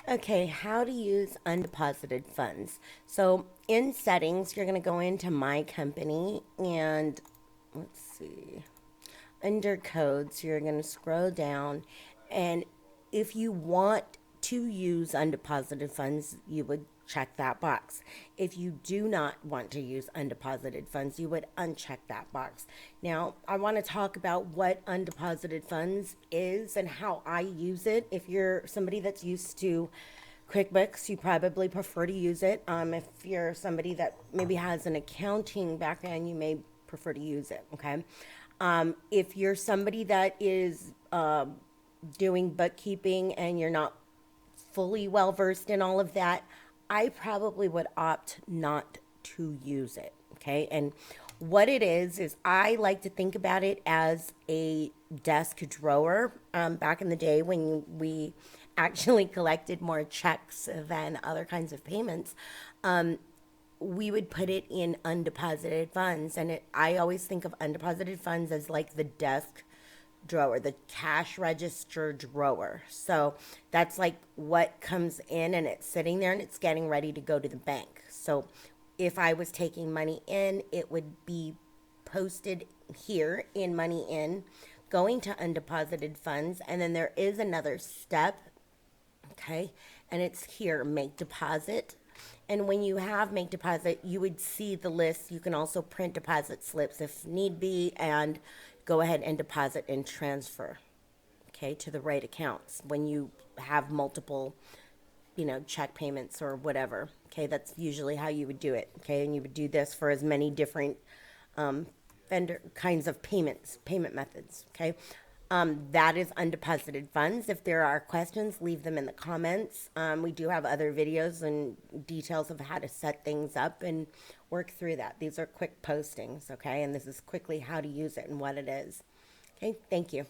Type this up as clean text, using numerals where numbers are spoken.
Okay, how to use undeposited funds. So in settings, you're going to go into my company and let's see, under codes, you're going to scroll down. And if you want to use undeposited funds, you would check that box. If you do not want to use undeposited funds, you would uncheck that box. Now, I want to talk about what undeposited funds is and how I use it. If you're somebody that's used to QuickBooks, you probably prefer to use it. If you're somebody that maybe has an accounting background, you may prefer to use it. Okay. If you're somebody that is doing bookkeeping and you're not fully well versed in all of that, I probably would opt not to use it. Okay. And what it is I like to think about it as a desk drawer. Back in the day when we actually collected more checks than other kinds of payments, we would put it in undeposited funds. And I always think of undeposited funds as like the desk drawer, the cash register drawer. So that's like what comes in and it's sitting there and it's getting ready to go to the bank. So if I was taking money in, it would be posted here in money in, going to undeposited funds. And then there is another step, okay? And it's here, make deposit. And when you have make deposit, you would see the list. You can also print deposit slips if need be and go ahead and deposit and transfer, okay, to the right accounts when you have multiple, check payments or whatever. Okay, that's usually how you would do it. Okay, and you would do this for as many different vendor kinds of payment methods. Okay. That is undeposited funds. If there are questions, leave them in the comments. We do have other videos and details of how to set things up and work through that. These are quick postings, okay? And this is quickly how to use it and what it is. Okay, thank you.